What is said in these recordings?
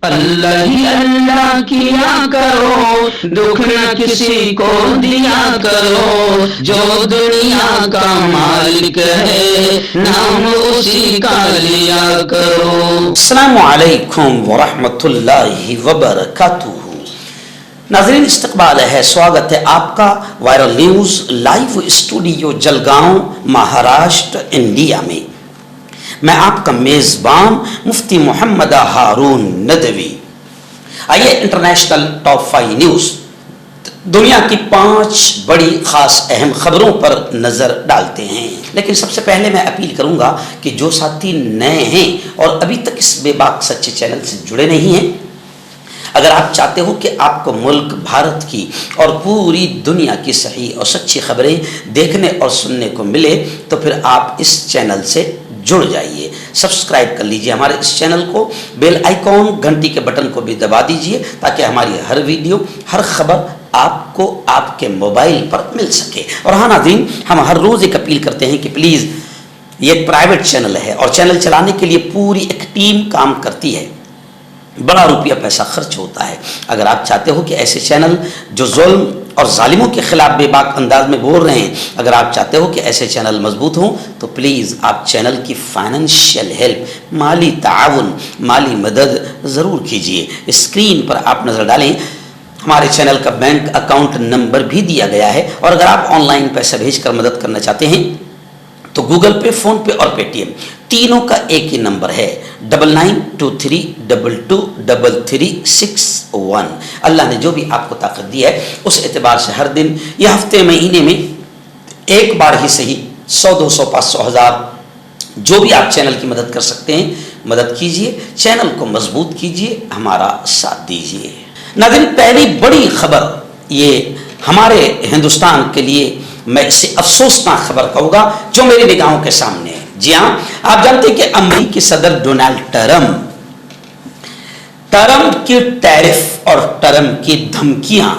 اللہ ہی اللہ کیا کرو، دکھ نہ کسی کو دیا کرو، جو دنیا کا مالک ہے نام اسی کا لیا کرو۔ السلام علیکم ورحمۃ اللہ وبرکاتہ۔ ناظرین استقبال ہے، سواگت ہے آپ کا viral news live studio Jalgaon Maharashtra India میں۔ میں آپ کا میزبان مفتی محمد ہارون ندوی۔ آئیے انٹرنیشنل ٹاپ 5 نیوز، دنیا کی 5 بڑی خاص اہم خبروں پر نظر ڈالتے ہیں۔ لیکن سب سے پہلے میں اپیل کروں گا کہ جو ساتھی نئے ہیں اور ابھی تک اس بے باک سچے چینل سے جڑے نہیں ہیں، اگر آپ چاہتے ہو کہ آپ کو ملک بھارت کی اور پوری دنیا کی صحیح اور سچی خبریں دیکھنے اور سننے کو ملے تو پھر آپ اس چینل سے جڑ جائیے، سبسکرائب کر لیجئے ہمارے اس چینل کو، بیل آئیکن گھنٹی کے بٹن کو بھی دبا دیجئے تاکہ ہماری ہر ویڈیو، ہر خبر آپ کو آپ کے موبائل پر مل سکے۔ اور ہاں ناظرین، ہم ہر روز ایک اپیل کرتے ہیں کہ پلیز، یہ ایک پرائیویٹ چینل ہے اور چینل چلانے کے لیے پوری ایک ٹیم کام کرتی ہے، بڑا روپیہ پیسہ خرچ ہوتا ہے۔ اگر آپ چاہتے ہو کہ ایسے چینل جو ظلم اور ظالموں کے خلاف بے باک انداز میں بول رہے ہیں، اگر آپ چاہتے ہو کہ ایسے چینل مضبوط ہوں تو پلیز آپ چینل کی فائنینشیل ہیلپ، مالی تعاون، مالی مدد ضرور کیجئے۔ اسکرین پر آپ نظر ڈالیں، ہمارے چینل کا بینک اکاؤنٹ نمبر بھی دیا گیا ہے، اور اگر آپ آن لائن پیسہ بھیج کر مدد کرنا چاہتے ہیں تو گوگل پے، فون پے اور پے ٹی ایم تینوں کا ایک ہی نمبر ہے، 9923223361۔ اللہ نے جو بھی آپ کو طاقت دی ہے اس اعتبار سے ہر دن یا ہفتے مہینے میں ایک بار ہی صحیح 100، 200، 500، 1000 جو بھی آپ چینل کی مدد کر سکتے ہیں مدد کیجئے، چینل کو مضبوط کیجئے، ہمارا ساتھ دیجئے۔ ناظرین، پہلی بڑی خبر یہ ہمارے ہندوستان کے لیے میں اسے افسوسناک خبر کہوں گا جو میری نگاہوں کے سامنے ہے۔ جی ہاں، آپ جانتے ہیں کہ امریکی صدر ڈونلڈ ٹرمپ کی ٹیرف اور ٹرمپ کی دھمکیاں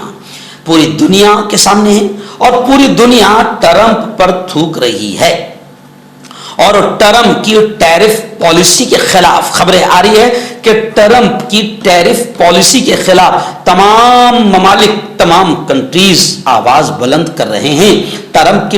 پوری دنیا کے سامنے ہیں، اور پوری دنیا ٹرمپ پر تھوک رہی ہے، اور ٹرمپ کی ٹیرف پالیسی کے خلاف خبریں آ رہی ہے کہ ٹرمپ کی ٹیرف پالیسی کے خلاف تمام ممالک، تمام کنٹریز آواز بلند کر رہے ہیں، ٹرمپ کی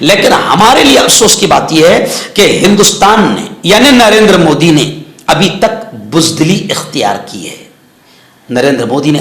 لیکن ہمارے لیے افسوس کی بات یہ ہے کہ ہندوستان نے یعنی نریندر مودی نے ابھی تک بزدلی اختیار کی ہے۔ نریندر مودی نے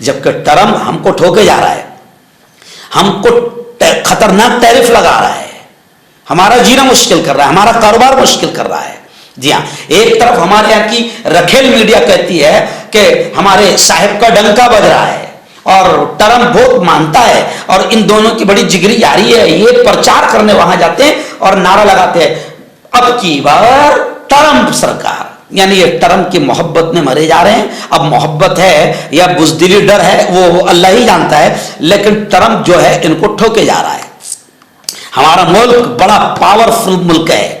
جبکہ ٹرمپ ہم کو ٹھوکے جا رہا ہے، ہم کو خطرناک ٹیرف لگا رہا ہے، ہمارا جینا مشکل کر رہا ہے، ہمارا کاروبار مشکل کر رہا ہے۔ جی ہاں، ایک طرف ہمارے یہاں کی رکھیل میڈیا کہتی ہے کہ ہمارے صاحب کا ڈنکا بج رہا ہے، اور ٹرمپ بہت مانتا ہے، اور ان دونوں کی بڑی جگری یاری ہے، یہ پرچار کرنے وہاں جاتے ہیں اور نعرہ لگاتے ہیں اب کی بار ٹرمپ سرکار، یعنی یہ ٹرمپ کی محبت میں مرے جا رہے ہیں۔ اب محبت ہے یا بزدلی ڈر ہے وہ اللہ ہی جانتا ہے، لیکن ٹرمپ جو ہے ان کو ٹھوکے جا رہا ہے۔ ہمارا ملک بڑا پاورفل ملک ہے،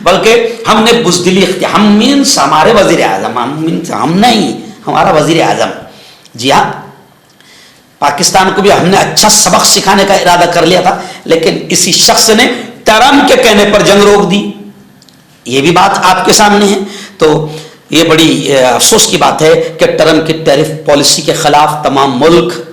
بلکہ ہم نے بزدلی اختیار، ہم مینس ہمارے وزیر اعظم، ہم نہیں، ہمارا وزیر اعظم، جی ہاں، پاکستان کو بھی ہم نے اچھا سبق سکھانے کا ارادہ کر لیا تھا، لیکن اسی شخص نے ٹرمپ کے کہنے پر جنگ روک دی۔ یہ بھی بات آپ کے سامنے ہے۔ تو یہ بڑی افسوس کی بات ہے کہ ٹرمپ کی ٹیرف پالیسی کے خلاف تمام ملک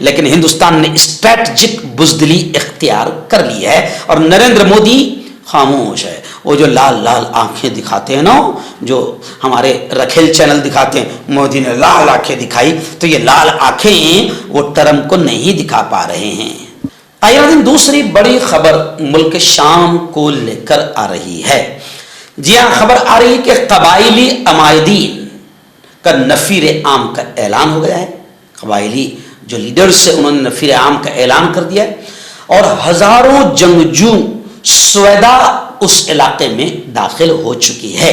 لیکن ہندوستان نے اسٹریٹجک بزدلی اختیار کر لی ہے، اور نریندر مودی خاموش ہے۔ وہ جو لال لال آنکھیں دکھاتے ہیں نا، جو ہمارے رکھیل چینل دکھاتے ہیں، مودی نے لال آنکھیں دکھائی، تو یہ لال آنکھیں وہ ٹرمپ کو نہیں دکھا پا رہے ہیں۔ آئیے دوسری بڑی خبر ملک شام کو لے کر آ رہی ہے۔ جی ہاں، خبر آ رہی ہے کہ قبائلی عمائدین کا نفیر عام کا اعلان ہو گیا ہے۔ قبائلی جو لیڈرز سے انہوں نے نفیر عام کا اعلان کر دیا ہے، اور ہزاروں جنگجو سویدا اس علاقے میں داخل ہو چکی ہے۔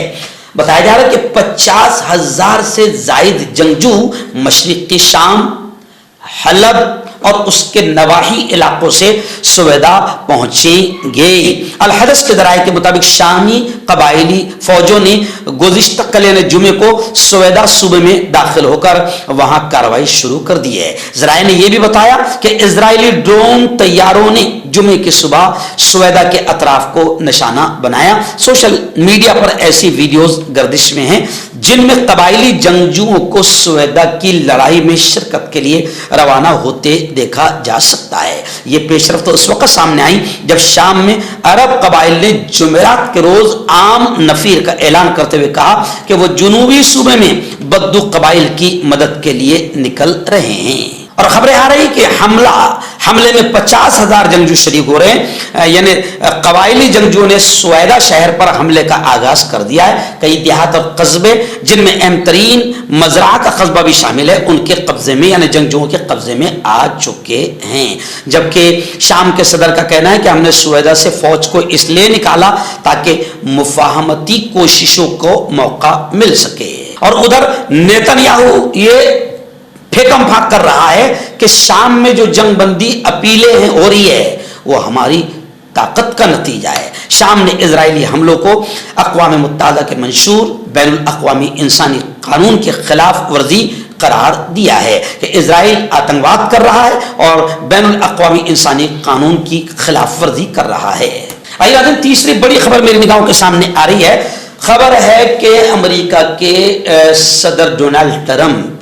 بتایا جا رہا ہے کہ 50,000 سے زائد جنگجو مشرقی شام، حلب اور اس کے نواحی علاقوں سے سویدا پہنچیں گے۔ الحدث کے ذرائع کے مطابق شامی قبائلی فوجوں نے گزشتہ کل یعنی جمعے کو سویدا صوبے میں داخل ہو کر وہاں کارروائی شروع کر دی ہے۔ ذرائع نے یہ بھی بتایا کہ اسرائیلی ڈرون طیاروں نے جمعے کی صبح سویدا کے اطراف کو نشانہ بنایا۔ سوشل میڈیا پر ایسی ویڈیوز گردش میں ہیں جن میں قبائلی جنگجوؤں کو سویدا کی لڑائی میں شرکت کے لیے روانہ ہوتے دیکھا جا سکتا ہے۔ یہ پیش رفت اس وقت سامنے آئی جب شام میں عرب قبائل نے جمعرات کے روز عام نفیر کا اعلان کرتے ہوئے کہا کہ وہ جنوبی صوبے میں بدو قبائل کی مدد کے لیے نکل رہے ہیں۔ اور خبریں آ رہی کہ حملے میں 50,000 جنگجو شریک ہو رہے ہیں، یعنی قبائلی جنگجوؤں نے سویدا شہر پر حملے کا آغاز کر دیا ہے۔ کئی دیہات اور قصبے جن میں اہم ترین مزرعہ کا قصبہ بھی شامل ہے ان کے قبضے میں یعنی جنگجوؤں کے قبضے میں آ چکے ہیں، جبکہ شام کے صدر کا کہنا ہے کہ ہم نے سویدا سے فوج کو اس لیے نکالا تاکہ مفاہمتی کوششوں کو موقع مل سکے۔ اور ادھر نیتنیاہو یہ پھیکم پھاک کر رہا ہے کہ شام میں جو جنگ بندی اپیلیں ہو رہی ہے وہ ہماری طاقت کا نتیجہ ہے۔ شام نے اسرائیلی حملوں کو اقوام متحدہ کے منشور بین الاقوامی انسانی قانون کی خلاف ورزی قرار دیا ہے کہ اسرائیل آتنکواد کر رہا ہے اور بین الاقوامی انسانی قانون کی خلاف ورزی کر رہا ہے۔ آئیے تیسری بڑی خبر میری نگاہوں کے سامنے آ رہی ہے۔ خبر ہے کہ امریکہ کے صدر ڈونلڈ ٹرمپ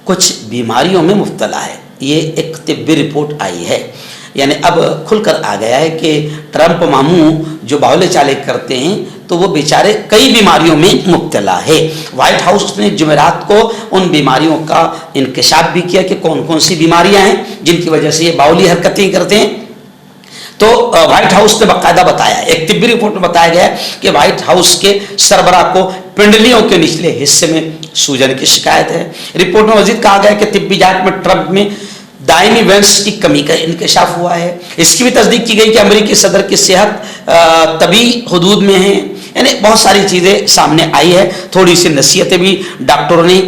کچھ بیماریوں میں مبتلا ہے۔ یہ ایک طبی رپورٹ آئی ہے، یعنی اب کھل کر آ گیا ہے کہ ٹرمپ ماموں جو باولے چالے کرتے ہیں تو وہ بیچارے کئی بیماریوں میں مبتلا ہے۔ وائٹ ہاؤس نے جمعرات کو ان بیماریوں کا انکشاف بھی کیا کہ کون کون سی بیماریاں ہیں جن کی وجہ سے یہ باولی حرکتیں کرتے ہیں۔ تو وائٹ ہاؤس نے باقاعدہ بتایا، ایک طبی رپورٹ میں بتایا گیا ہے کہ وائٹ ہاؤس کے سربراہ کو پنڈلیوں کے نچلے حصے میں سوجن کی شکایت ہے۔ رپورٹ میں مزید کہا گیا کہ طبی جانچ میں ٹرمپ میں دائمی وینس کی کمی کا انکشاف ہوا ہے۔ اس کی بھی تصدیق کی گئی کہ امریکی صدر کی صحت طبی حدود میں ہے، یعنی بہت ساری چیزیں سامنے آئی ہے۔ تھوڑی سی نصیحتیں بھی ڈاکٹروں نے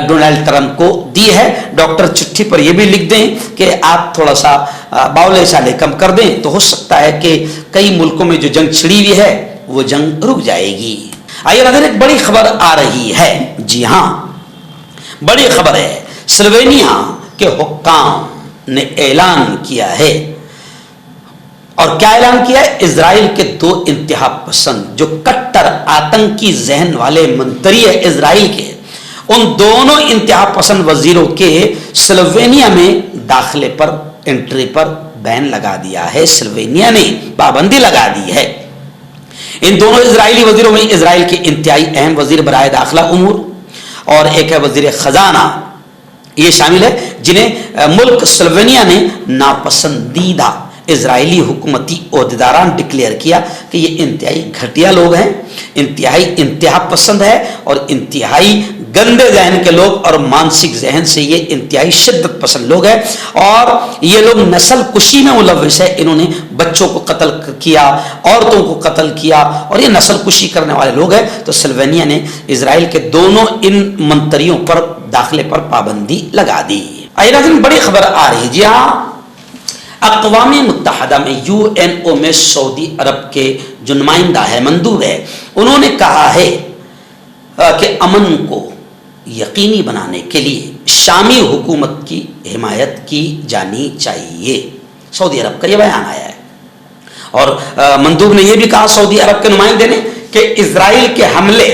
ڈونلڈ ٹرمپ کو دی ہے۔ ڈاکٹر چٹھی پر یہ بھی لکھ دیں کہ آپ تھوڑا سا باولے چالے کم کر دیں تو ہو سکتا ہے کہ کئی ملکوں میں جو جنگ چھڑی ہوئی ہے وہ جنگ رک جائے گی۔ آئیے نظر ایک بڑی خبر آ رہی ہے، جی ہاں بڑی خبر ہے۔ سلوینیا کے حکام نے اعلان کیا ہے، اور کیا اعلان کیا ہے؟ اسرائیل کے دو انتہا پسند جو کٹر آتنکی ذہن والے منتری ہے اسرائیل کے، ان دونوں انتہا پسند وزیروں کے سلوینیا میں داخلے پر انٹری پر بین لگا دیا ہے۔ سلوینیا نے پابندی لگا دی ہے۔ ان دونوں اسرائیلی وزیروں میں اسرائیل کے انتہائی اہم وزیر برائے داخلہ امور اور ایک ہے وزیر خزانہ یہ شامل ہے، جنہیں ملک سلوینیا نے ناپسندیدہ اسرائیلی حکومتی عہدیداران ڈکلیئر کیا کہ یہ انتہائی گھٹیا لوگ ہیں، انتہائی انتہا پسند ہے اور انتہائی گندے ذہن کے لوگ اور مانسک ذہن سے یہ انتہائی شدت پسند لوگ ہیں، اور یہ لوگ نسل کشی میں ملوث ہے۔ انہوں نے بچوں کو قتل کیا، عورتوں کو قتل کیا اور یہ نسل کشی کرنے والے لوگ ہیں۔ تو سلوینیا نے اسرائیل کے دونوں ان منتریوں پر داخلے پر پابندی لگا دی۔ آئیے ناظرین بڑی خبر آ رہی ہے، جی ہاں اقوام متحدہ میں UNO میں سعودی عرب کے جو نمائندہ ہے مندوب ہے، انہوں نے کہا ہے کہ امن کو یقینی بنانے کے لیے شامی حکومت کی حمایت کی جانی چاہیے۔ سعودی عرب کا یہ بیان آیا ہے، اور مندوب نے یہ بھی کہا سعودی عرب کے نمائندے نے کہ اسرائیل کے حملے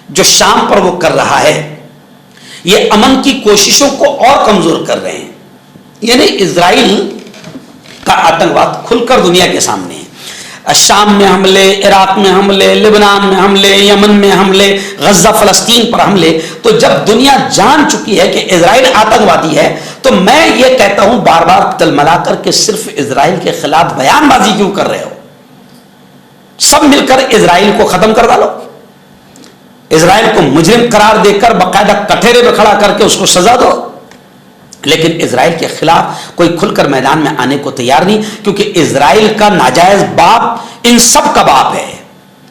جو شام پر وہ کر رہا ہے یہ امن کی کوششوں کو اور کمزور کر رہے ہیں۔ یعنی اسرائیل کا آتنکواد کھل کر دنیا کے سامنے ہے۔ شام میں حملے، عراق میں حملے، لبنان میں حملے، یمن میں حملے، غزہ فلسطین پر حملے۔ تو جب دنیا جان چکی ہے کہ اسرائیل آتنکوادی ہے تو میں یہ کہتا ہوں بار بار تلملا کر کہ صرف اسرائیل کے خلاف بیان بازی کیوں کر رہے ہو؟ سب مل کر اسرائیل کو ختم کر ڈالو، اسرائیل کو مجرم قرار دے کر باقاعدہ کٹہرے میں کھڑا کر کے اس کو سزا دو، لیکن اسرائیل کے خلاف کوئی کھل کر میدان میں آنے کو تیار نہیں، کیونکہ اسرائیل کا ناجائز باپ ان سب کا باپ ہے۔